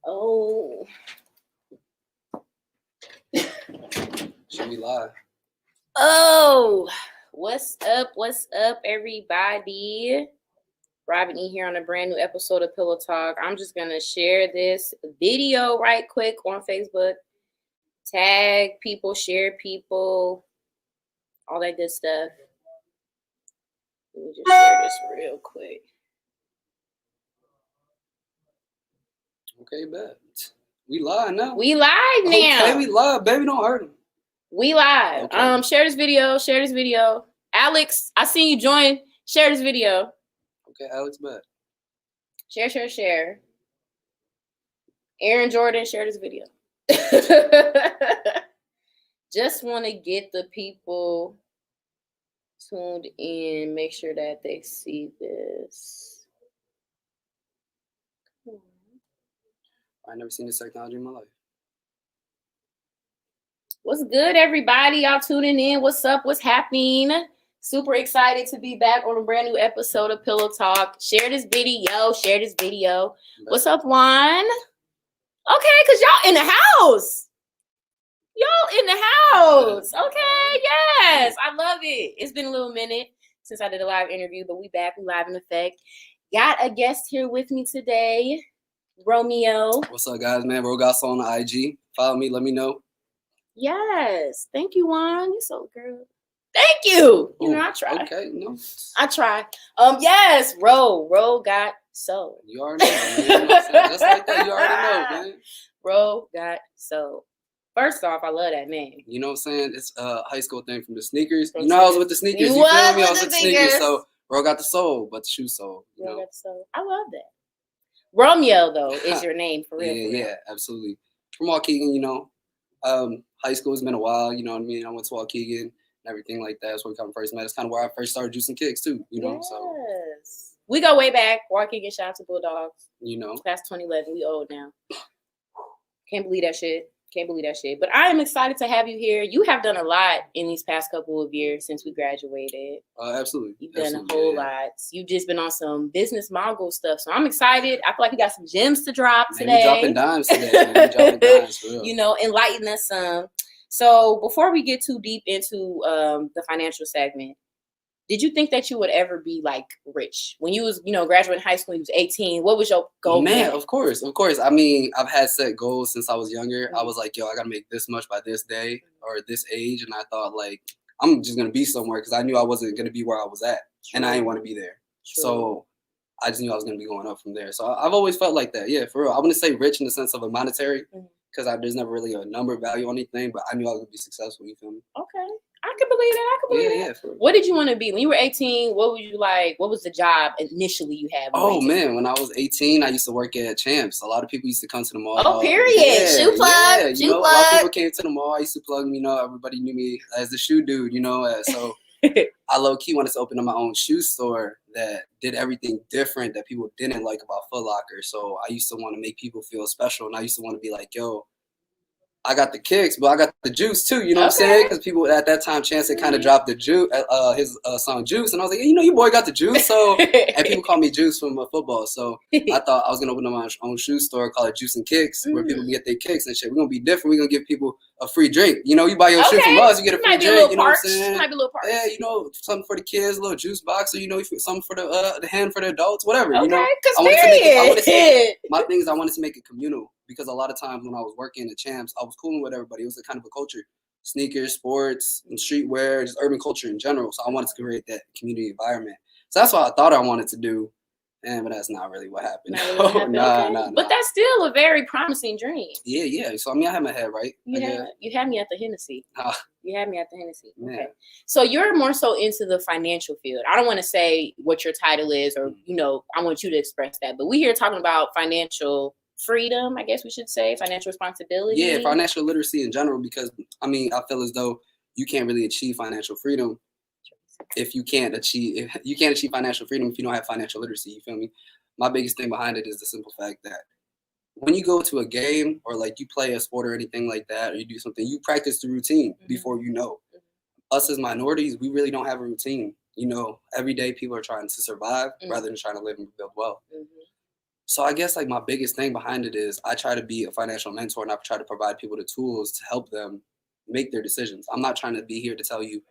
Oh. Should we lie? Oh, what's up? What's up, everybody? Robin E here on a brand new episode of Pillow Talk. I'm just gonna share this video right quick on Facebook. Tag people, share people, all that good stuff. Let me just share this real quick. Okay, bet. We live now. We live now. Okay, we live. Baby, don't hurt him. We live. Okay. Share this video. Share this video. Alex, I seen you join. Share this video. Okay, Alex, bet. Share. Aaron Jordan, share this video. Just want to get the people tuned in. Make sure that they see this. I never seen this technology in my life. What's good, everybody? Y'all tuning in. What's up? What's happening? Super excited to be back on a brand new episode of Pillow Talk. Share this video. What's up, Juan? Okay, because y'all in the house. Okay, yes. I love it. It's been a little minute since I did a live interview, but we back. We live in effect. Got a guest here with me today, Romeo. What's up, guys, man? ROGOTSOLE on the IG. Follow me. Let me know. Yes. Thank you, Juan. You're so good. Thank you. You know, I try. Okay, no. I try. Yes, ROGOTSOLE. You already know, man. Just like that, you already know, man. ROGOTSOLE. First off, I love that name. You know what I'm saying? It's a high school thing from the sneakers. You know, I was with the sneakers. You feel me? I was with the sneakers. So, Ro got the soul, but the shoe soul. You know? I love that. Romeo, though, is your name for real. Yeah, absolutely. From Waukegan, you know. High school has been a while, you know what I mean? I went to Waukegan and everything like that. That's where we kind of first met. It's kind of where I first started juicing kicks, too, you know? Yes. So we go way back. Waukegan, shout out to Bulldogs. You know. Past 2011. We old now. Can't believe that shit. But I am excited to have you here. You have done a lot in these past couple of years since we graduated. Absolutely. You've done a whole lot. You've just been on some business mogul stuff. So I'm excited. I feel like we got some gems to drop today. We dropping dimes today. For real. You know, enlighten us some. So before we get too deep into the financial segment, did you think that you would ever be like rich when you was, graduating high school? You was 18. What was your goal? Man, of course. I mean, I've had set goals since I was younger. Mm-hmm. I was like, I got to make this much by this day or this age. And I thought like, I'm just going to be somewhere because I knew I wasn't going to be where I was at. True. And I didn't want to be there. True. So I just knew I was going to be going up from there. So I've always felt like that. Yeah, for real. I wouldn't say rich in the sense of a monetary because there's never really a number value on anything, but I knew I was going to be successful. You feel me? Okay. I can believe that. Yeah. What did you want to be when you were 18? What were you like? What was the job initially you had? Man, when I was 18, I used to work at Champs. A lot of people used to come to the mall. Oh, period. Yeah, shoe plug. Yeah, a lot of people came to the mall. I used to plug them. Everybody knew me as the shoe dude. So I low key wanted to open up my own shoe store that did everything different that people didn't like about Foot Locker. So I used to want to make people feel special, and I used to want to be like, yo, I got the kicks, but I got the juice too. You know what I'm saying? Because people at that time, Chance had kind of dropped the juice, his song Juice, and I was like, your boy got the juice. So, and people call me Juice from football. So I thought I was gonna open up my own shoe store, call it Juice and Kicks, where people can get their kicks and shit. We're gonna be different. We're gonna give people a free drink. You buy your shoe from us, you get a free drink. You know what I'm saying? Might be a little parts. Yeah, something for the kids, a little juice box, or something for the hand for the adults, whatever. Okay, I wanted to make it communal. Because a lot of times when I was working at Champs, I was cooling with everybody. It was a kind of a culture. Sneakers, sports, and streetwear, just urban culture in general. So I wanted to create that community environment. So that's what I thought I wanted to do. But that's not really what happened. Nah. But that's still a very promising dream. Yeah. So, I had my head right. You had me at the Hennessy. You had me at the Hennessy. Yeah. Okay. So you're more so into the financial field. I don't want to say what your title is or, I want you to express that. But we're here talking about financial freedom, I guess we should say, financial responsibility. Yeah, financial literacy in general, because I feel as though you can't really achieve financial freedom if you can't achieve financial freedom if you don't have financial literacy. You feel me? My biggest thing behind it is the simple fact that when you go to a game or like you play a sport or anything like that, or you do something, you practice the routine before you know. Us as minorities, we really don't have a routine. Every day people are trying to survive rather than trying to live and build wealth. So I guess like my biggest thing behind it is I try to be a financial mentor and I try to provide people the tools to help them make their decisions. I'm not trying to be here to tell you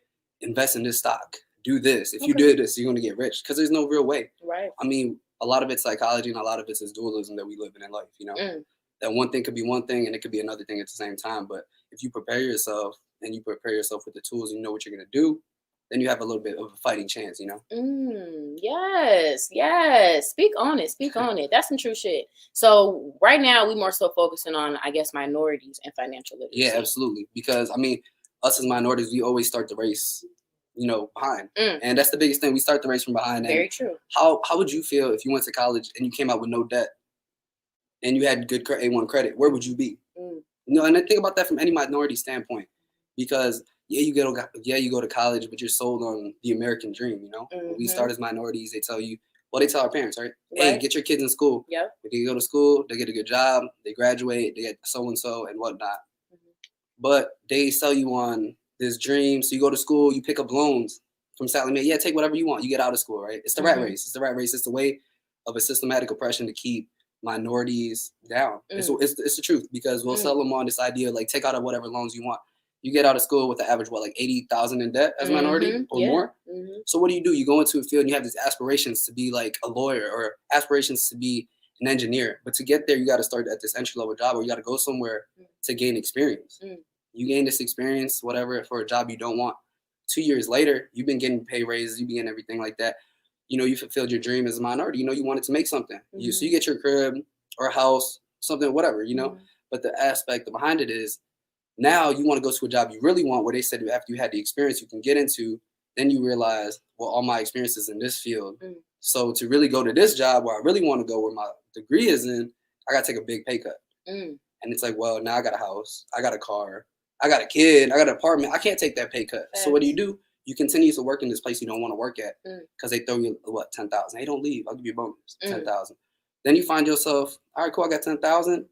invest in this stock, do this. If you do this, you're going to get rich, because there's no real way. Right. I mean, a lot of it's psychology and a lot of it's is dualism that we live in life, you know. That one thing could be one thing and it could be another thing at the same time. But if you prepare yourself and you prepare yourself with the tools and you know what you're going to do, then you have a little bit of a fighting chance, you know? Yes. Speak on it. That's some true shit. So right now we more so focusing on, I guess, minorities and financial literacy. Yeah, absolutely. Because I mean, us as minorities, we always start the race, you know, behind. And that's the biggest thing. We start the race from behind. Very true. How would you feel if you went to college and you came out with no debt and you had good A1 credit? Where would you be? You know, and I think about that from any minority standpoint, because you go to college, but you're sold on the American dream, you know? When we start as minorities, they tell you, well, they tell our parents, right? Hey, get your kids in school. Yep. They go to school, they get a good job, they graduate, they get so-and-so and whatnot. But they sell you on this dream. So you go to school, you pick up loans from Sally Mae. Yeah, take whatever you want. You get out of school, right? It's the rat race. It's the rat race. It's the way of a systematic oppression to keep minorities down. It's the truth, because we'll sell them on this idea, like, take out of whatever loans you want. You get out of school with an average, like 80,000 in debt as a minority or more. So what do? You go into a field and you have these aspirations to be like a lawyer or aspirations to be an engineer. But to get there, you got to start at this entry-level job, or you got to go somewhere to gain experience. You gain this experience, whatever, for a job you don't want. 2 years later, you've been getting pay raises, you've been getting everything like that. You know, you fulfilled your dream as a minority. You know, you wanted to make something. So you get your crib or a house, something, whatever, you know. But the aspect behind it is, now you want to go to a job you really want, where they said after you had the experience you can get into, then you realize, well, all my experience is in this field. So to really go to this job where I really want to go, where my degree is in, I got to take a big pay cut. And it's like, well, now I got a house, I got a car, I got a kid, I got an apartment. I can't take that pay cut. So what do? You continue to work in this place you don't want to work at, because they throw you, what, 10,000. Hey, don't leave. I'll give you a bonus, 10,000. Then you find yourself, all right, cool, I got 10,000.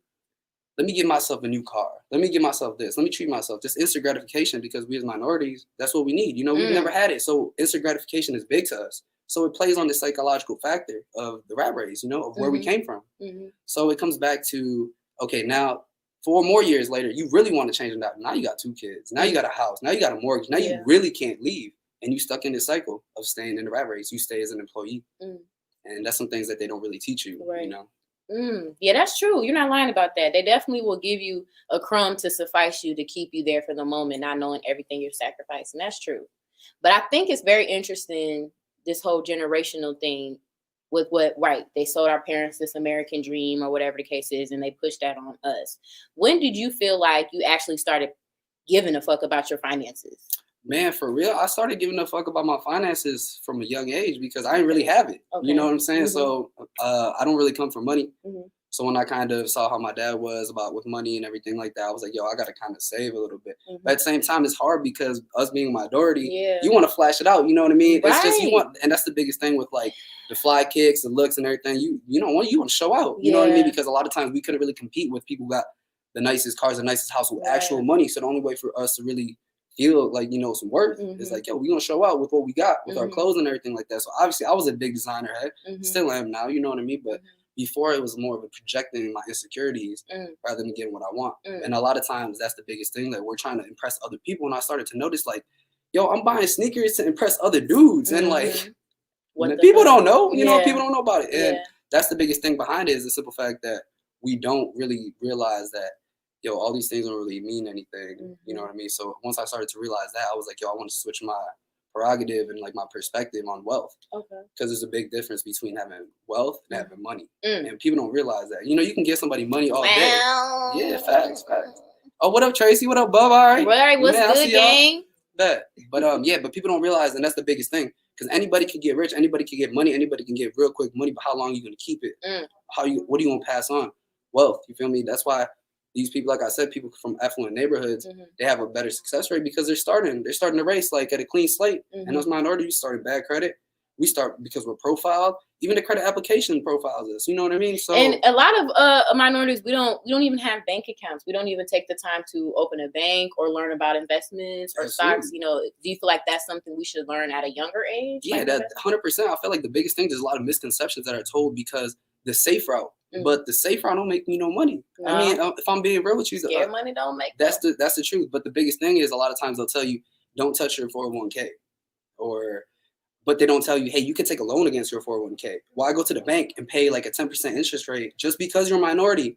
Let me give myself a new car. Let me give myself this. Let me treat myself. Just instant gratification, because we as minorities, that's what we need. You know, we've never had it. So instant gratification is big to us. So it plays on the psychological factor of the rat race, you know, of where we came from. So it comes back to, okay, now 4 more years later, you really want to change it. Now you got 2 kids. Now you got a house. Now you got a mortgage. Now you really can't leave. And you stuck in this cycle of staying in the rat race. You stay as an employee. And that's some things that they don't really teach you, you know. Yeah, that's true. You're not lying about that. They definitely will give you a crumb to suffice you, to keep you there for the moment, not knowing everything you're sacrificing. That's true. But I think it's very interesting, this whole generational thing with they sold our parents this American dream or whatever the case is, and they pushed that on us. When did you feel like you actually started giving a fuck about your finances? Man, for real, I started giving a fuck about my finances from a young age, because I didn't really have it. You know what I'm saying? So I don't really come from money. So when I kind of saw how my dad was with money and everything like that, I was like, yo, I got to kind of save a little bit. But at the same time, it's hard, because us being a minority, you want to flash it out. You know what I mean? It's just, you want, and that's the biggest thing with like the fly kicks, the looks and everything. You don't want, you want to show out. You know what I mean? Because a lot of times we couldn't really compete with people who got the nicest cars, the nicest house with actual money. So the only way for us to really feel like, you know, some worth is like, yo, we gonna show out with what we got, with our clothes and everything like that. So obviously I was a big designer head, still am now, you know what I mean? But before, it was more of a projecting my insecurities rather than getting what I want. And a lot of times that's the biggest thing, that we're trying to impress other people. And I started to notice, like, yo, I'm buying sneakers to impress other dudes. And like, people don't know, you know, people don't know about it. And that's the biggest thing behind it, is the simple fact that we don't really realize that, yo, all these things don't really mean anything. You know what I mean? So once I started to realize that, I was like, yo, I want to switch my prerogative and like my perspective on wealth. Because there's a big difference between having wealth and having money. And people don't realize that. You know, you can give somebody money all day. Yeah, facts. Oh, what up, Tracy? What up, Bub? All right. What's good, gang? But but people don't realize, and that's the biggest thing. Because anybody can get rich, anybody can get money, anybody can get real quick money, but how long are you gonna keep it? What are you gonna pass on? Wealth, you feel me? That's why these people, like I said, people from affluent neighborhoods, they have a better success rate, because they're starting the race like at a clean slate. And those minorities started bad credit. We start because we're profiled. Even the credit application profiles us. You know what I mean? So, and a lot of minorities, we don't even have bank accounts. We don't even take the time to open a bank or learn about investments or stocks. You know, do you feel like that's something we should learn at a younger age? Yeah, that 100%. I feel like the biggest thing, there's a lot of misconceptions that are told, because the safe route But the safe route don't make me no money. No. I mean, if I'm being real with you, scared money don't make that's the truth. But the biggest thing is a lot of times they'll tell you, don't touch your 401k, but they don't tell you, hey, you can take a loan against your 401k. Why go to the bank and pay like a 10% interest rate just because you're a minority,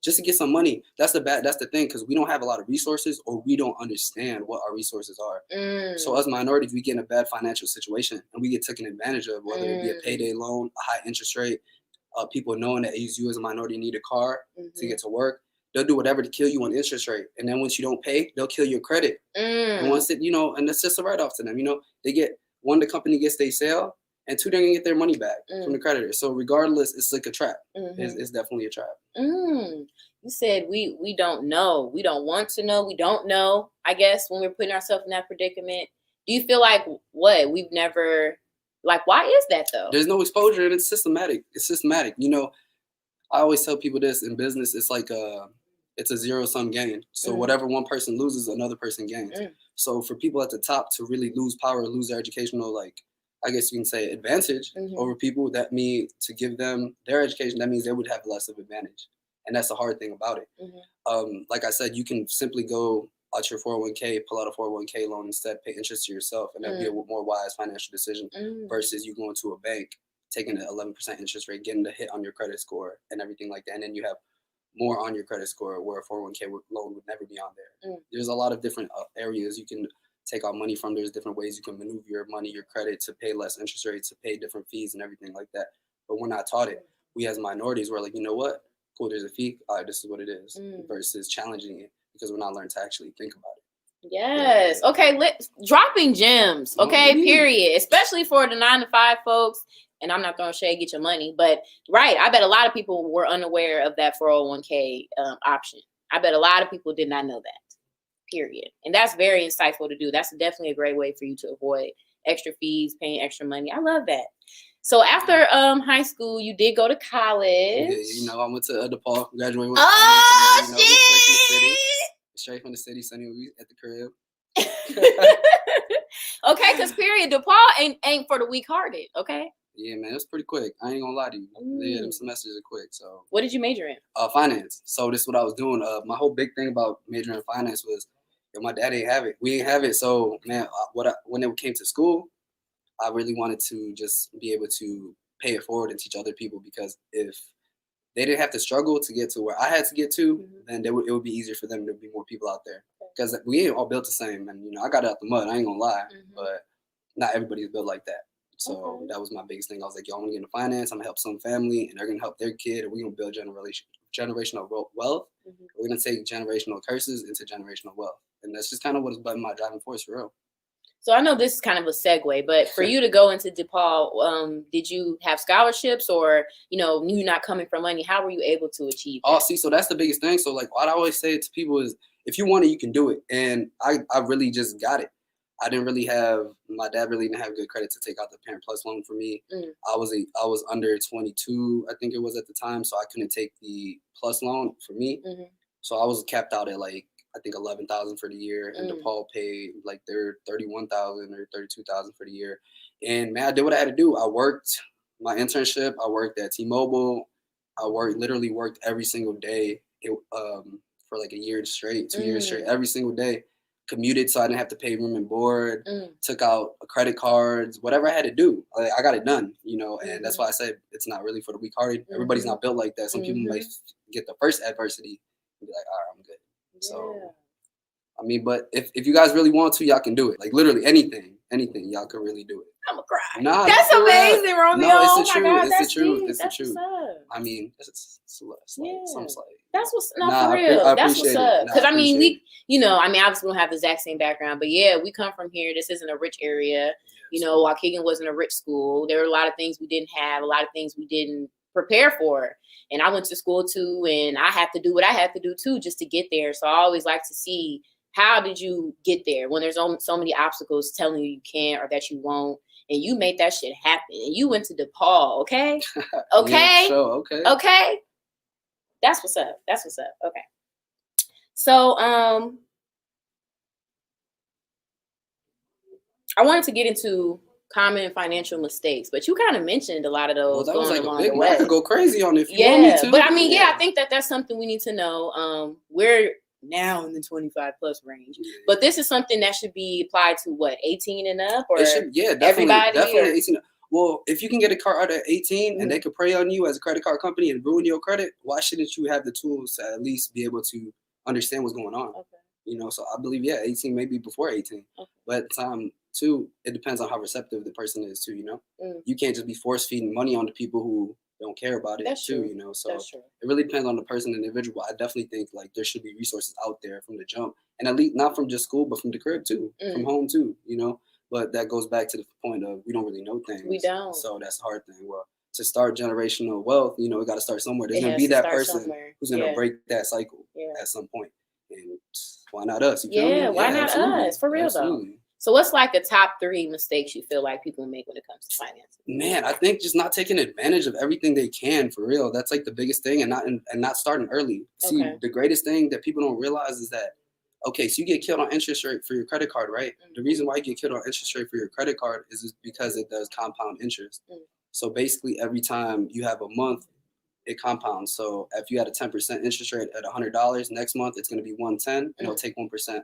just to get some money? That's the thing, because we don't have a lot of resources, or we don't understand what our resources are. So as minorities, we get in a bad financial situation and we get taken advantage of, whether it be a payday loan, a high interest rate, people knowing that you as a minority need a car to get to work. They'll do whatever to kill you on interest rate. And then once you don't pay, they'll kill your credit. And once it, and that's just a write-off to them. They get, one, the company gets their sale, and two, they're gonna get their money back from the creditor. So regardless, it's like a trap. It's definitely a trap. You said we don't know. We don't want to know. We don't know, I guess, when we're putting ourselves in that predicament. Do you feel like we've never, like, why is that though? There's no exposure, and it's systematic. I always tell people this in business, it's like it's a zero-sum game. So whatever one person loses, another person gains. So for people at the top to really lose power, lose their educational, like, I guess you can say, advantage over people, that mean to give them their education, that means they would have less of advantage. And that's the hard thing about it. Like I said, you can simply go out your 401k, pull out a 401k loan instead, pay interest to yourself, and that'd be a more wise financial decision versus you going to a bank, taking an 11% interest rate, getting the hit on your credit score and everything like that. And then you have more on your credit score where a 401k loan would never be on there. There's a lot of different areas you can take out money from. There's different ways you can maneuver your money, your credit, to pay less interest rates, to pay different fees and everything like that. But we're not taught it. We as minorities, we're like, you know what? Cool, there's a fee. All right, this is what it is. Versus challenging it, because we're not learned to actually think about it. Yes. Okay. Dropping gems. Okay. Period. Especially for the 9-to-5 folks. And I'm not going to say get your money, but right. I bet a lot of people were unaware of that 401k option. I bet a lot of people did not know that. Period. And that's very insightful to do. That's definitely a great way for you to avoid extra fees, paying extra money. I love that. So after high school, you did go to college. Yeah, I went to DePaul, graduated with straight from the city, sunny at the crib. Okay, because period, DePaul ain't for the weak-hearted. Okay. Yeah, man, it was pretty quick. I ain't gonna lie to you. Yeah, them semesters are quick. So. What did you major in? Finance. So this is what I was doing. My whole big thing about majoring in finance was, my dad ain't have it. We ain't have it. So man, when it came to school, I really wanted to just be able to pay it forward and teach other people, because if they didn't have to struggle to get to where I had to get to, then it would be easier for them. There'd be more people out there, because we ain't all built the same. And I got it out the mud. I ain't gonna lie, but not everybody's built like that. So that was my biggest thing. I was like, yo, I'm gonna get into finance. I'm gonna help some family, and they're gonna help their kid, and we're gonna build generational wealth. We're gonna take generational curses into generational wealth, and that's just kind of what has been my driving force, for real. So I know this is kind of a segue, but for you to go into DePaul, did you have scholarships, or you not coming from money? How were you able to achieve that? So that's the biggest thing. So like what I always say to people is, if you want it, you can do it. And I really just got it. My dad really didn't have good credit to take out the Parent Plus loan for me. I was under 22, I think it was at the time, so I couldn't take the Plus loan for me. So I was capped out at like, I think $11,000 for the year, and DePaul paid like their $31,000 or $32,000 for the year. And man, I did what I had to do. I worked my internship. I worked at T-Mobile. I literally worked every single day for like a year straight, 2 years straight, every single day. Commuted so I didn't have to pay room and board. Took out credit cards, whatever I had to do. I got it done, and that's why I said it's not really for the weak-hearted. Everybody's not built like that. Some people might get the first adversity and be like, all right, I'm good. So, I mean, but if you guys really want to, y'all can do it. Like literally anything, y'all can really do it. I'm gonna cry. Nah, that's amazing, Romeo. No, it's the truth. God, it's the truth. It's that's the truth. I mean, it's like, that's what's for real. That's what's up. Because I mean, we, obviously we don't have the exact same background, but yeah, we come from here. This isn't a rich area. Waukegan wasn't a rich school. There were a lot of things we didn't have, a lot of things we didn't prepare for. And I went to school too, and I have to do what I have to do too, just to get there. So I always like to see, how did you get there when there's so many obstacles telling you can't or that you won't, and you made that shit happen. And you went to DePaul, okay? Okay? Okay? That's what's up. Okay. So, I wanted to get into common financial mistakes. But you kind of mentioned a lot of those that was going like along a big the one. I way. could go crazy on it if you want me to. But I mean, I think that's something we need to know. We're now in the 25 plus range, but this is something that should be applied to what, 18 and up, or definitely, everybody? Definitely 18. Well, if you can get a card at 18 and they could prey on you as a credit card company and ruin your credit, why shouldn't you have the tools to at least be able to understand what's going on? Okay. You know, so I believe 18, maybe before 18. Okay. But at the time too, it depends on how receptive the person is too, you know. You can't just be force feeding money on the people who don't care about it too, you know. So it really depends on the person, and individual. I definitely think like there should be resources out there from the jump, and at least not from just school, but from the crib too, from home too, you know. But that goes back to the point of we don't really know things. We don't. So that's the hard thing. Well, to start generational wealth, you know, we got to start somewhere. There's going to be that person who's going to break that cycle at some point. And why not us? You feel me? Why not us? For real though. So what's like the top 3 mistakes you feel like people make when it comes to finance? Man, I think just not taking advantage of everything they can, for real. That's like the biggest thing, and not starting early. See, the greatest thing that people don't realize is that, okay, so you get killed on interest rate for your credit card, right? The reason why you get killed on interest rate for your credit card is because it does compound interest. So basically every time you have a month, it compounds. So if you had a 10% interest rate at $100, next month it's going to be $110, and it'll take 1%.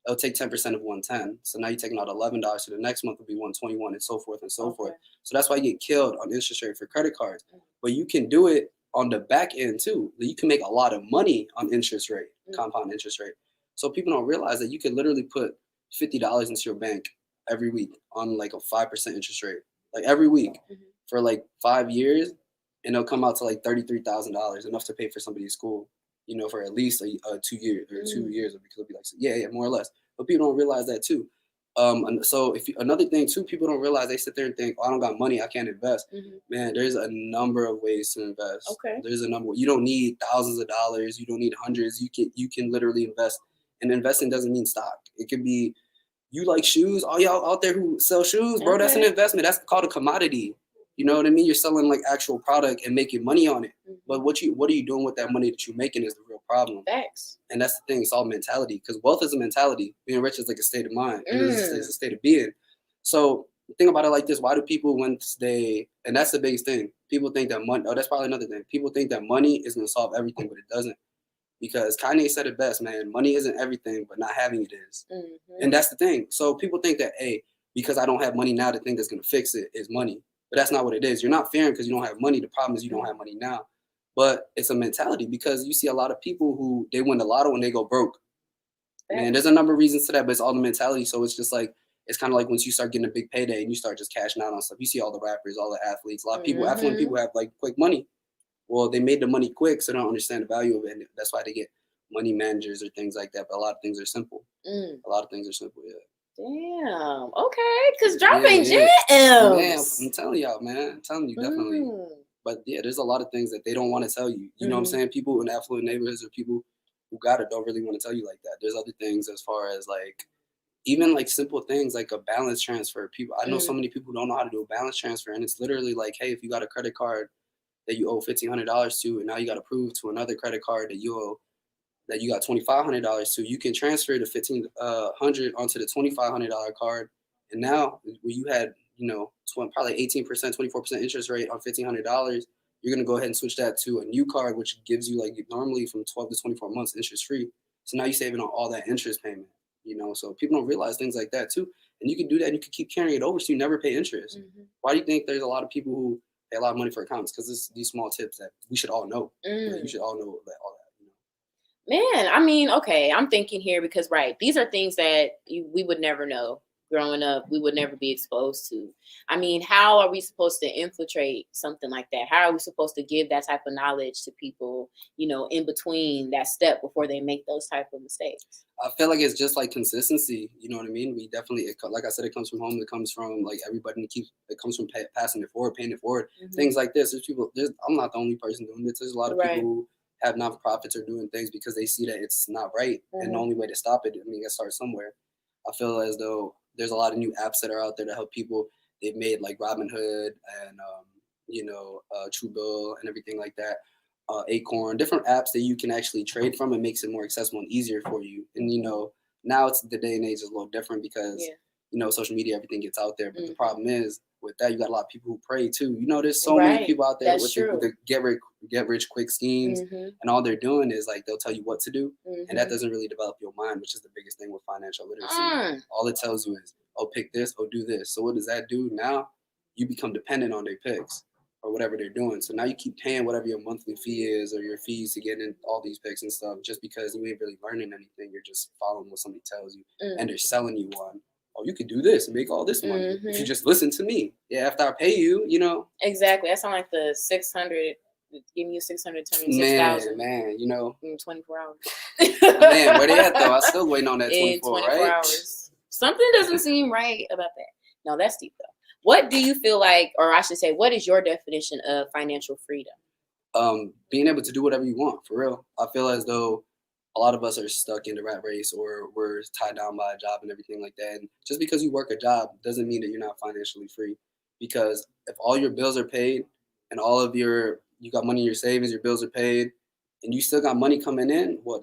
It'll take 10% of 110. So now you're taking out $11. So the next month will be 121, and so forth and so forth. So that's why you get killed on interest rate for credit cards. But you can do it on the back end too. You can make a lot of money on interest rate, compound interest rate. So people don't realize that you can literally put $50 into your bank every week on like a 5% interest rate, like every week for like 5 years, and it'll come out to like $33,000, enough to pay for somebody's school, you know, for at least 2 years or 2 years, because it'll be like, more or less. But people don't realize that too. And so another thing too, people don't realize, they sit there and think, oh, I don't got money, I can't invest. Man, there's a number of ways to invest. There's a number. You don't need thousands of dollars. You don't need hundreds. You can literally invest. And investing doesn't mean stock. It could be, you like shoes. All y'all out there who sell shoes, bro, that's an investment. That's called a commodity. You know what I mean? You're selling like actual product and making money on it. But what are you doing with that money that you're making is the real problem. Facts. And that's the thing. It's all mentality, because wealth is a mentality. Being rich is like a state of mind. It's a state of being. So think about it like this. Why do people, once they, and that's the biggest thing, people think that money, that's probably another thing. People think that money is going to solve everything, but it doesn't. Because Kanye said it best, man, money isn't everything, but not having it is. And that's the thing. So people think that, hey, because I don't have money now, the thing that's going to fix it is money. But that's not what it is. You're not fearing because you don't have money. The problem is you don't have money now. But it's a mentality, because you see a lot of people who, they win the lotto and they go broke. Man, there's a number of reasons to that, but it's all the mentality. So it's just like, it's kind of like once you start getting a big payday and you start just cashing out on stuff. You see all the rappers, all the athletes, a lot of people, affluent people have like quick money. Well, they made the money quick, so they don't understand the value of it. And that's why they get money managers or things like that. But a lot of things are simple. A lot of things are simple, Damn. Okay. Because dropping gems. Man, I'm telling y'all, man. I'm telling you, definitely. But there's a lot of things that they don't want to tell you. You know what I'm saying? People in affluent neighborhoods or people who got it don't really want to tell you like that. There's other things, as far as like, even like simple things like a balance transfer. People, I know so many people don't know how to do a balance transfer. And it's literally like, hey, if you got a credit card that you owe $1,500 to, and now you got to prove to another credit card that you got $2,500 to, you can transfer the $1,500 onto the $2,500 card. And now when you had, you know, probably 18%, 24% interest rate on $1,500, you're going to go ahead and switch that to a new card, which gives you like normally from 12 to 24 months interest free. So now you're saving on all that interest payment, you know. So people don't realize things like that too. And you can do that and you can keep carrying it over so you never pay interest. Why do you think there's a lot of people who pay a lot of money for accounts? Because it's these small tips that we should all know. Like, you should all know that, all that. Man, I mean, okay, I'm thinking here because, these are things that we would never know growing up. We would never be exposed to. I mean, how are we supposed to infiltrate something like that? How are we supposed to give that type of knowledge to people, you know, in between that step before they make those type of mistakes? I feel like it's just like consistency. You know what I mean? We definitely, like I said, it comes from home. It comes from like everybody it comes from passing it forward, paying it forward. Things like this. I'm not the only person doing this. There's a lot of people who have nonprofits or doing things because they see that it's not right. And the only way to stop it, I mean, it starts somewhere. I feel as though there's a lot of new apps that are out there to help people. They've made like Robinhood and, Truebill and everything like that. Acorn, different apps that you can actually trade from. It makes it more accessible and easier for you. And, you know, now it's the day and age is a little different because social media, everything gets out there. But the Mhm. problem is with that, you got a lot of people who pray too. There's so many people out there with the get rich quick schemes, Mhm. and all they're doing is like they'll tell you what to do, and that Mhm. doesn't really develop your mind, which is the biggest thing with financial literacy. All it tells you is, oh, pick this, oh, do this. So what does that do? Now you become dependent on their picks or whatever they're doing. So now you keep paying whatever your monthly fee is or your fees to get in all these picks and stuff, just because you ain't really learning anything. You're just following what somebody tells you, and they're selling you one. Oh, you could do this and make all this money if you just listen to me. Yeah, after I pay you, Exactly. That sounds like the 600, giving you 600, turning 6,000. 6,000. Man, in 24 hours. Man, where they at though? I still waiting on that 24, in 24 right? hours. Something doesn't seem right about that. No, that's deep though. What do you feel like, or I should say, what is your definition of financial freedom? Being able to do whatever you want, for real. I feel as though a lot of us are stuck in the rat race, or we're tied down by a job and everything like that. And just because you work a job doesn't mean that you're not financially free. Because if all your bills are paid and you got money in your savings, your bills are paid, and you still got money coming in, well,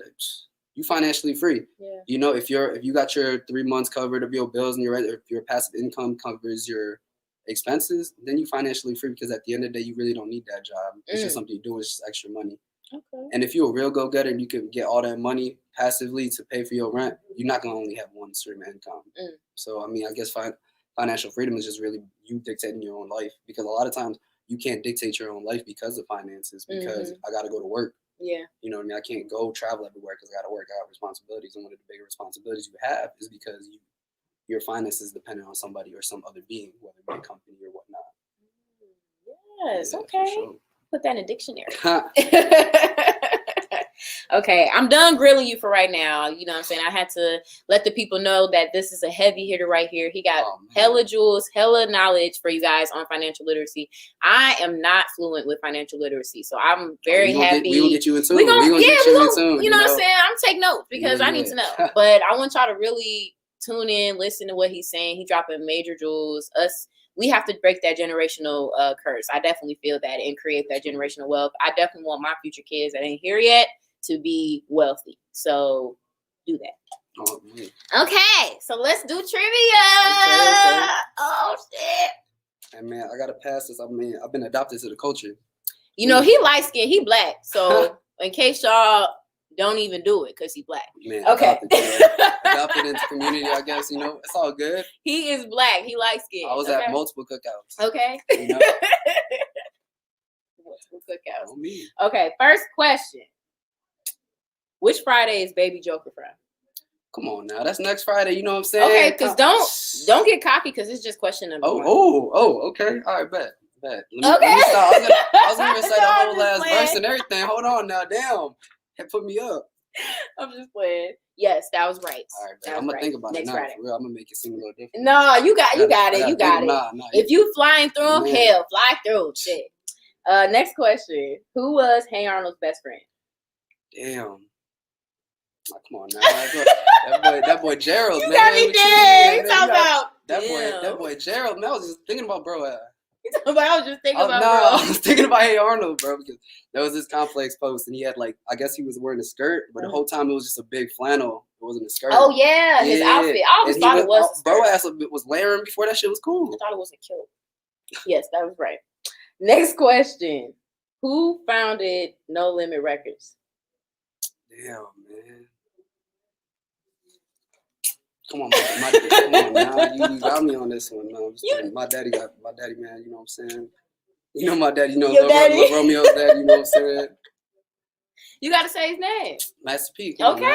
you financially free. Yeah. If you got your 3 months covered of your bills, and if your passive income covers your expenses, then you financially free, because at the end of the day, you really don't need that job. It's just something you do. It's just extra money. Okay. And if you're a real go-getter and you can get all that money passively to pay for your rent, you're not gonna only have one stream of income. So I guess financial freedom is just really you dictating your own life, because a lot of times you can't dictate your own life because of finances, because I got to go to work. Yeah. I can't go travel everywhere because I got to work. I have responsibilities, and one of the bigger responsibilities you have is because your finances dependent on somebody or some other being, whether it be a company or whatnot. Yes. Yeah, okay. for sure. Put that in a dictionary. Okay, I'm done grilling you for right now. You know what I'm saying? I had to let the people know that this is a heavy hitter right here. He got hella jewels, hella knowledge for you guys on financial literacy. I am not fluent with financial literacy, so I'm very happy. We will get you in tune. You know what I'm saying? I'm taking notes because I need to know. But I want y'all to really tune in, listen to what he's saying. He dropping major jewels. We have to break that generational curse. I definitely feel that, and create that generational wealth. I definitely want my future kids that ain't here yet to be wealthy. So do that. Okay, so let's do trivia. Okay. Oh shit. And man, I gotta pass this. I've been adopted to the culture. He light skinned, he black. So in case y'all don't even do it, because he black. Man, okay. Adopted into community, I guess, it's all good. He is black, he light skinned. I was at multiple cookouts. Okay. Multiple cookouts. On me. Okay, first question. Which Friday is Baby Joker from? Come on now, that's next Friday. You know what I'm saying? Okay, because don't get cocky, because it's just question number one. Okay. All right, bet. Let me stop. I was gonna recite the whole last verse and everything. Hold on now, damn. It put me up. I'm just playing. Yes, that was right. All right, I'm gonna think about it now. For real, I'm gonna make it seem a little different. No, you got it. Nah, if you flying through them, hell, fly through. Shit. Next question. Who was Hey Arnold's best friend? Damn. Oh, come on now. That boy Gerald, you man. Got me dead. That boy Gerald, man. I was just thinking about bro. I was just thinking about bro. I was thinking about Hey Arnold, bro, because there was this complex post, and he had I guess he was wearing a skirt, but the whole time it was just a big flannel. It wasn't a skirt. Oh yeah, his outfit. I always thought it was. Bro ass was layering before that shit was cool. I thought it was a kilt. Yes, that was right. Next question. Who founded No Limit Records? Damn, man. Come on, now. You got me on this one. No, my daddy, man. You know what I'm saying? You know my daddy. You know Romeo's dad. You know what I'm saying? You got to say his name. Master P. Come on now.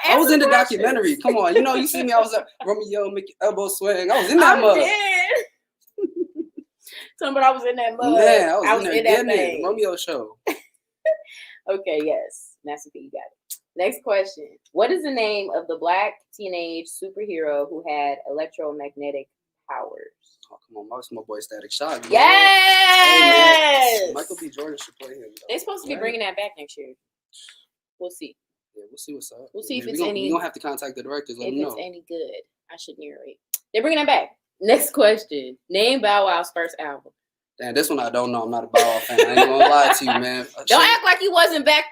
I was in the documentary. Come on. You see me. I was at Romeo, make your elbow swing. I was in that mud. Somebody, I was in that mud. Man, I was in that thing. Romeo show. Okay, yes. Master P, you got it. Next question. What is the name of the black teenage superhero who had electromagnetic powers? Oh, come on. My boy Static Shock. Yes! Hey, Michael B. Jordan should play him. They're supposed to be bringing that back next year. We'll see. Yeah, we'll see what's up. We'll see if it's any... We're going to have to contact the directors. Let them know. If it's any good. I should narrate. They're bringing that back. Next question. Name Bow Wow's first album. Damn, this one I don't know. I'm not a Bow Wow fan. I ain't gonna lie to you, man. Don't act like you wasn't back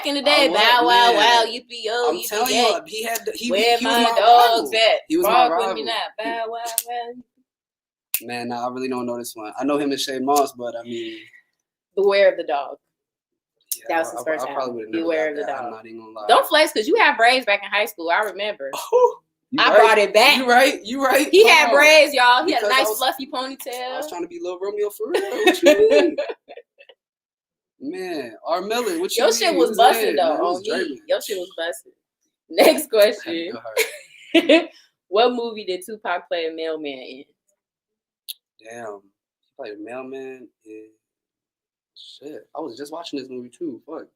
in the day. Bow Wow, wow, yippee-yo, I'm telling you, he where he my was my dogs rival. at? He was Frog my with rival. me now. Bow Wow, wow. Man, nah, I really don't know this one. I know him and Shane Moss, but I mean, Beware of the Dog. yeah, That was his first I probably album. would have Beware of never the got that. Dog. I'm not even gonna lie. Don't flex because you had braids back in high school. I remember. I brought it back. You right. He had braids, y'all. He Because had a nice fluffy ponytail. I was trying to be little Romeo for real. What you mean? Man, R. Miller, what you Your mean? shit was busted though on me. Your shit was busted. Next question. What movie did Tupac play a mailman in? Damn. He played a mailman in... Shit. I was just watching this movie too. Fuck.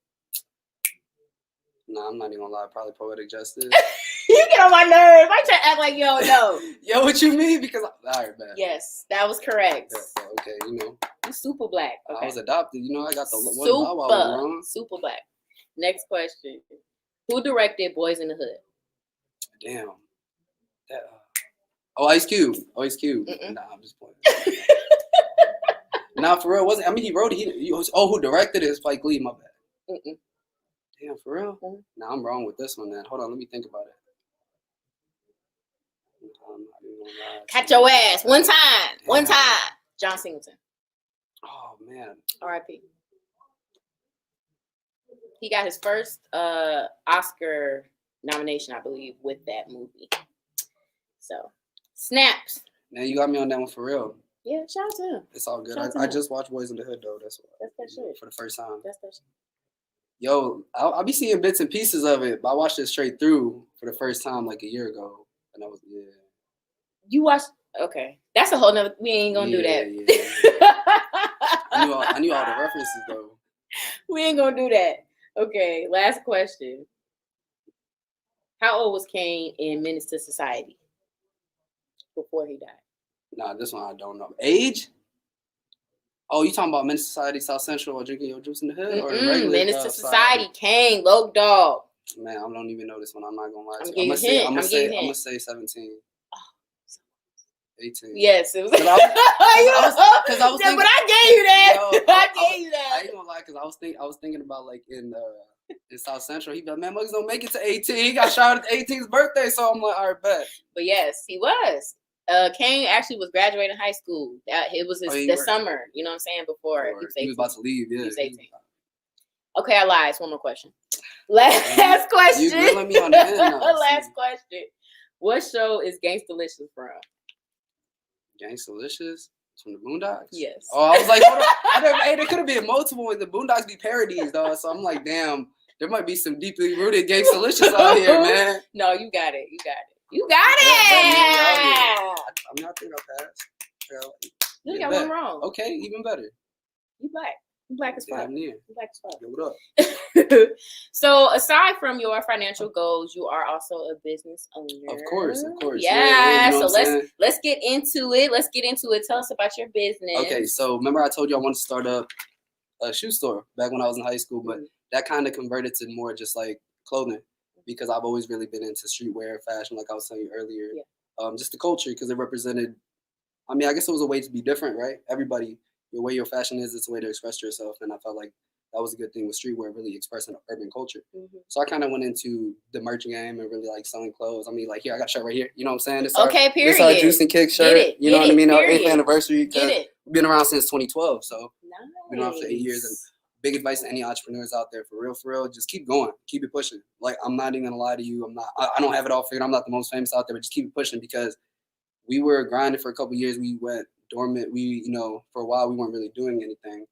Nah, I'm not even gonna lie. Probably Poetic Justice. You get on my nerves. I try to act like you don't know. Yo, what you mean? Because alright, man. Yes, that was correct. Yeah, okay, you know. You super black. Okay. I was adopted. You know, I got the one Bow Wow wrong. Super black. Next question. Who directed Boys in the Hood? Damn. That, Ice Cube. Ice Cube. Nah, I'm just playing. Nah, for real, wasn't. I mean, he wrote it. Who directed it? Spike Lee. My bad. Damn, for real. Nah, I'm wrong with this one. Then hold on, let me think about it. Catch your ass one time. Damn. One time. John Singleton. Oh man. R.I.P. He got his first Oscar nomination, I believe, with that movie. So, snaps. Man, you got me on that one for real. Yeah, shout out to him. It's all good. I just watched Boys in the Hood though. That's that shit. For the first time. That's that shit. Yo, I'll be seeing bits and pieces of it, but I watched it straight through for the first time like a year ago, and that was You watched? Okay, that's a whole nother. We ain't gonna do that. Yeah. I knew all the references though. We ain't gonna do that. Okay, last question. How old was Kane in Menace to Society before he died? Nah, this one I don't know. Age? Oh, you talking about Menace to Society, South Central, or drinking your juice in the hood, or the regular Menace to Society, Kane, Low Dog. Man, I don't even know this one. I'm not gonna lie to you. I'm gonna say 17. 18. Yes, it was. Because I was thinking, but I gave you that. I gave you that. I ain't gonna lie, because I was thinking about like in South Central. He be like, man, Muggs don't make it to 18. He got shot at 18th birthday, so I'm like, all right, bet. But yes, he was. Kane actually was graduating high school. It was the summer. You know what I'm saying? Before he was about to leave. Yeah, he was 18. Okay, I lied. It's one more question. Last question. You grilling me on the end now. Last question. What show is Gangstalicious from? Gangstalicious? From the Boondocks? Yes. Oh, I was like, hold on. Hey, there could have been multiple. The Boondocks be parodies, though. So I'm like, damn, there might be some deeply rooted Gangstalicious out here, man. No, you got it. You got it. I think I passed. You got one wrong. Okay, even better. You black. You black as fuck. You black as fuck. Yo, what up? So, aside from your financial goals, you are also a business owner. Of course. Yeah. So let's get into it. Tell us about your business. Okay. So remember I told you I wanted to start up a shoe store back when I was in high school, but that kind of converted to more just like clothing, because I've always really been into streetwear, fashion, like I was telling you earlier. Yeah. Just the culture, because it represented. I mean, I guess it was a way to be different, right? Everybody. The way your fashion is, it's a way to express yourself, and I felt like that was a good thing with streetwear, really expressing urban culture. So I kind of went into the merch game and really like selling clothes. I mean, like, here, I got a shirt right here. You know what I'm saying? Period. This our Juice and Kick shirt. You know what I mean? Our 8th anniversary. We've been around since 2012, so we've been around for 8 years. And big advice to any entrepreneurs out there, for real, just keep going, keep it pushing. Like, I'm not even gonna lie to you. I don't have it all figured. I'm not the most famous out there, but just keep it pushing, because we were grinding for a couple of years. We went dormant. For a while we weren't really doing anything,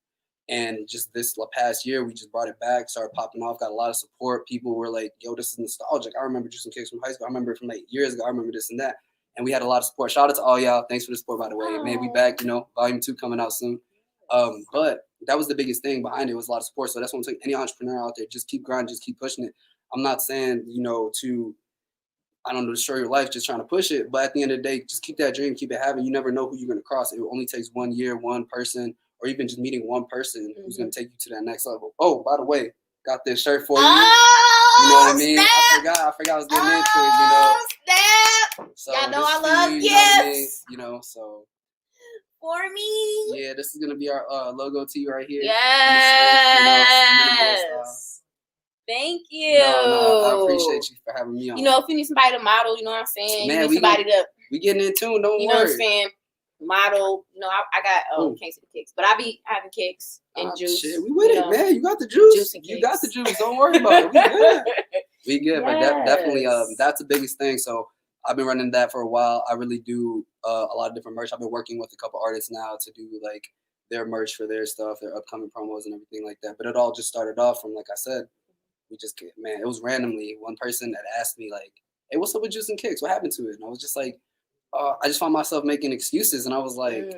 and just this past year we just brought it back, started popping off, got a lot of support. People were like, yo, this is nostalgic. I remember Juice and Kicks from high school. I remember it from 8 years ago. I remember this and that, and we had a lot of support. Shout out to all y'all. Thanks for the support, by the way. Man, we back. Volume 2 coming out soon. But that was the biggest thing behind it, was a lot of support. So that's what I'm saying. Any entrepreneur out there, just keep grinding, just keep pushing it. I'm not saying to destroy your life just trying to push it. But at the end of the day, just keep that dream, keep it having. You never know who you're going to cross. It only takes 1 year, one person, or even just meeting one person who's going to take you to that next level. Oh, by the way, got this shirt for you. You know what I mean? Snap. I forgot I was getting into it, Snap. So y'all know I love gifts. So. for me? Yeah, this is gonna be our logo tee right here. Yes. Thank you. No, I appreciate you for having me on. You know, if you need somebody to model, you know what I'm saying? Man, you need somebody we getting in tune, don't worry. You know what I'm saying? Model. You know, I got can't say the kicks, but I be having kicks and juice. Shit, we with it, man. You got the juice. Juice and you kicks. got the juice. Don't worry about it. We good. We good, but definitely that's the biggest thing. So I've been running that for a while. I really do a lot of different merch. I've been working with a couple artists now to do like their merch for their stuff, their upcoming promos and everything like that. But it all just started off from, like I said, it was randomly one person that asked me like, hey, what's up with Juice and Kicks? What happened to it? And I was just like, I just found myself making excuses, and I was like,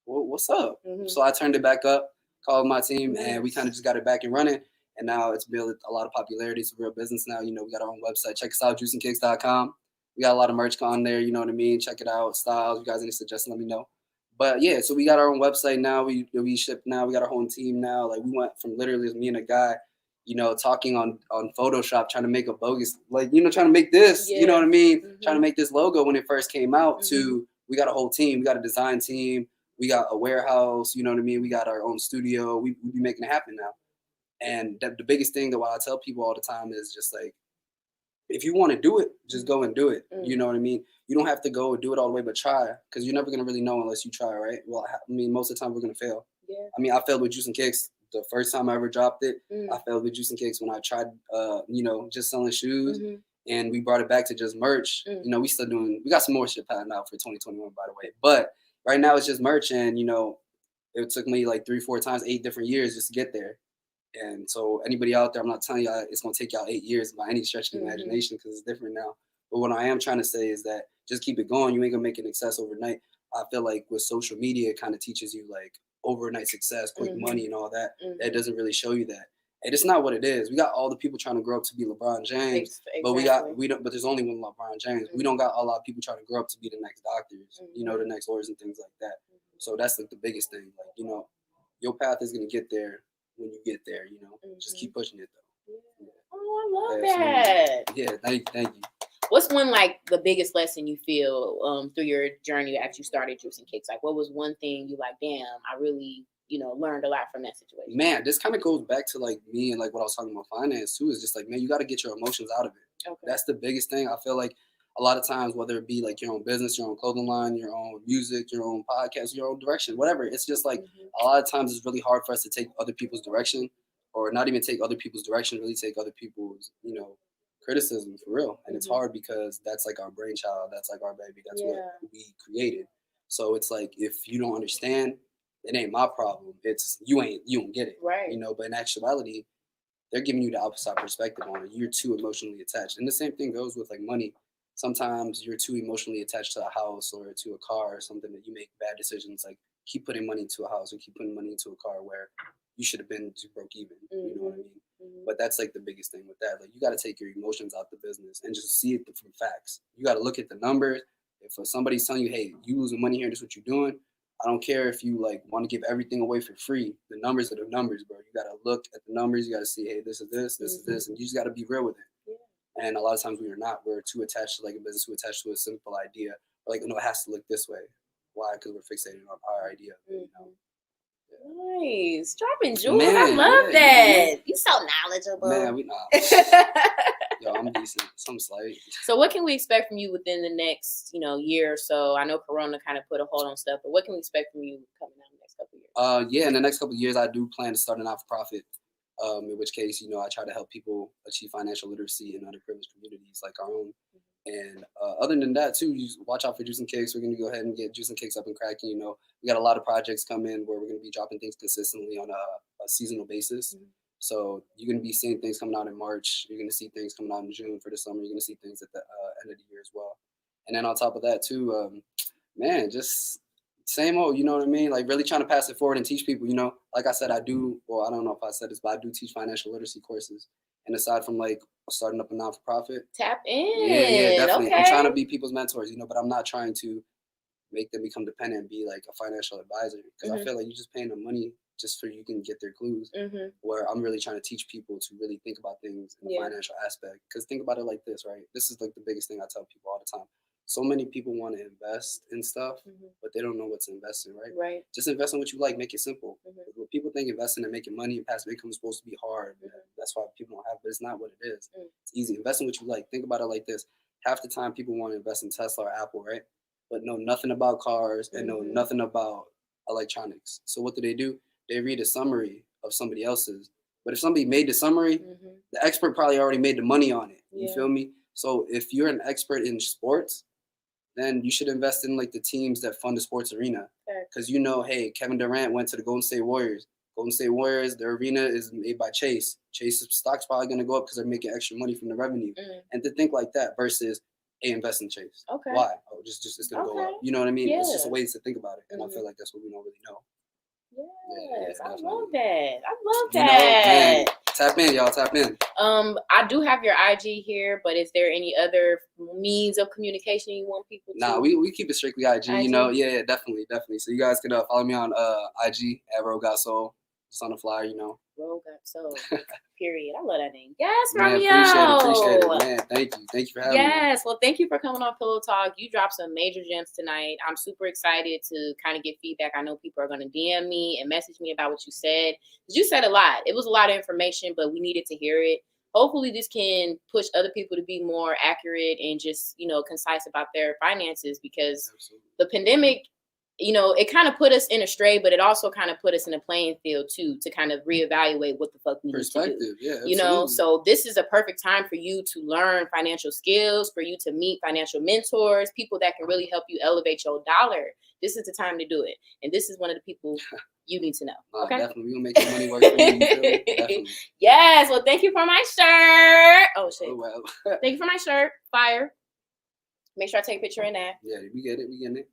well, what's up? So I turned it back up, called my team, and we kind of just got it back and running. And now it's built a lot of popularity. It's a real business now. You know, we got our own website. Check us out, juiceandkicks.com. We got a lot of merch on there. You know what I mean? Check it out. Styles. You guys any suggestions, let me know. But yeah, so we got our own website now. We ship now. We got our own team now. Like, we went from literally me and a guy, you know, talking on Photoshop, trying to make a bogus, like, you know, trying to make this, you know what I mean? Trying to make this logo when it first came out to, we got a whole team. We got a design team. We got a warehouse, you know what I mean? We got our own studio. We be making it happen now. And the biggest thing that what I tell people all the time is just like, if you want to do it, just go and do it. You know what I mean? You don't have to go and do it all the way, but try, because you're never going to really know unless you try, right? Well, I mean, most of the time we're going to fail. Yeah. I mean, I failed with Juice and Kicks the first time I ever dropped it. I failed with Juice and Kicks when I tried, you know, just selling shoes. And we brought it back to just merch. You know, we got some more shit planned out for 2021, by the way. But right now it's just merch, and, you know, it took me like 3-4 times, 8 different years just to get there. And so anybody out there, I'm not telling y'all it's going to take y'all 8 years by any stretch of the imagination, because it's different now. But what I am trying to say is that just keep it going. You ain't going to make an success overnight. I feel like with social media, it kind of teaches you like overnight success, quick money and all that. That doesn't really show you that. And it's not what it is. We got all the people trying to grow up to be LeBron James, but but there's only one LeBron James. We don't got a lot of people trying to grow up to be the next doctors, you know, the next lawyers and things like that. So that's like the biggest thing. Like, you know, your path is going to get there when you get there, you know. Just keep pushing it though. Yeah. Oh, I love that. Yeah, thank you. What's one, like, the biggest lesson you feel through your journey after you started Juice and Kicks? Like, what was one thing you like, damn, I really, you know, learned a lot from that situation? Man, this kind of goes back to like me and like what I was talking about finance too, is just like, man, you got to get your emotions out of it. Okay. That's the biggest thing. I feel like a lot of times, whether it be like your own business, your own clothing line, your own music, your own podcast, your own direction, whatever, it's just like a lot of times it's really hard for us to take other people's direction, or not even take other people's direction, really take other people's, you know, criticism for real. And it's hard because that's like our brainchild, that's like our baby, that's what we created. So it's like, if you don't understand, it ain't my problem. It's you don't get it, right? You know. But in actuality, they're giving you the opposite perspective on it. You're too emotionally attached, and the same thing goes with like money. Sometimes you're too emotionally attached to a house or to a car or something that you make bad decisions. Like, keep putting money into a house or keep putting money into a car where you should have been to broke even. You know what I mean? But that's like the biggest thing with that. Like, you got to take your emotions out the business and just see it from facts. You got to look at the numbers. If somebody's telling you, hey, you losing money here, this is what you're doing, I don't care if you like want to give everything away for free. The numbers are the numbers, bro. You got to look at the numbers. You got to see, hey, this is this, this is this, and you just got to be real with it. And a lot of times we are not. We're too attached to like a business, too attached to a simple idea. We're like, no, it has to look this way. Why? Because we're fixated on our idea. You know? Nice. Dropping jewels. Man, I love that. You're so knowledgeable. Man, we not. Yo, I'm decent. Some slight. So what can we expect from you within the next, you know, year or so? I know Corona kind of put a hold on stuff, but what can we expect from you coming out in the next couple of years? Yeah, in the next couple of years, I do plan to start a not-for-profit. In which case, you know, I try to help people achieve financial literacy in underprivileged communities like our own. And other than that, too, you watch out for Juice and Kicks. We're going to go ahead and get Juice and Kicks up and cracking. You know, we got a lot of projects coming where we're going to be dropping things consistently on a seasonal basis. So you're going to be seeing things coming out in March. You're going to see things coming out in June for the summer. You're going to see things at the end of the year as well. And then on top of that, too, man, just same old, you know what I mean? Like, really trying to pass it forward and teach people, you know. Like I said, I don't know if I said this, but I do teach financial literacy courses. And aside from like starting up a non-for-profit, tap in. Yeah, definitely. Okay. I'm trying to be people's mentors, you know, but I'm not trying to make them become dependent and be like a financial advisor, because I feel like you're just paying them money just so you can get their clues. Where I'm really trying to teach people to really think about things in the financial aspect. Because think about it like this, right? This is like the biggest thing I tell people all the time. so many people want to invest in stuff, but they don't know what to invest in, right? Right. Just invest in what you like. Make it simple. Mm-hmm. People think investing and making money and passive income is supposed to be hard. That's why people don't have it, but it's not what it is. It's easy. Invest in what you like. Think about it like this. Half the time people want to invest in Tesla or Apple, right? But know nothing about cars and know nothing about electronics. So what do? They read a summary of somebody else's. But if somebody made the summary, the expert probably already made the money on it. You feel me? So if you're an expert in sports, then you should invest in like the teams that fund the sports arena. Because you know, hey, Kevin Durant went to the Golden State Warriors. Golden State Warriors, their arena is made by Chase. Chase's stock's probably going to go up because they're making extra money from the revenue. And to think like that versus, hey, invest in Chase. Okay. Why? Oh, just it's going to go up. You know what I mean? It's just a way to think about it. And I feel like that's what we don't really know. Yes, I love that. Tap in, y'all. Tap in. I do have your IG here, but is there any other means of communication you want people to? Nah, we keep it strictly IG. You know, yeah, definitely. So you guys can follow me on IG at ROGOTSOLE. It's on the flyer, you know. ROGOTSOLE. Period. I love that name. Yes, man, Romeo. Appreciate it, man. Thank you for having me. Yes, well, thank you for coming on Pillow Talk. You dropped some major gems tonight. I'm super excited to kind of get feedback. I know people are going to DM me and message me about what you said. Because you said a lot. It was a lot of information, but we needed to hear it. Hopefully this can push other people to be more accurate and just, concise about their finances, because the pandemic, it kind of put us in a stray, but it also kind of put us in a playing field too, to kind of reevaluate what the fuck we need to do. Yeah, absolutely. So this is a perfect time for you to learn financial skills, for you to meet financial mentors, people that can really help you elevate your dollar. This is the time to do it. And this is one of the people you need to know. Okay. Definitely. We're gonna make your money work for you. Definitely. Yes. Well, thank you for my shirt. Oh shit. Oh, wow. Thank you for my shirt. Fire. Make sure I take a picture in that. Yeah, we get it.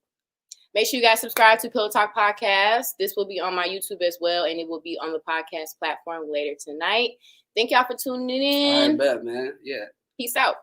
Make sure you guys subscribe to Pillow Talk Podcast. This will be on my YouTube as well, and it will be on the podcast platform later tonight. Thank y'all for tuning in. I bet, man. Yeah. Peace out.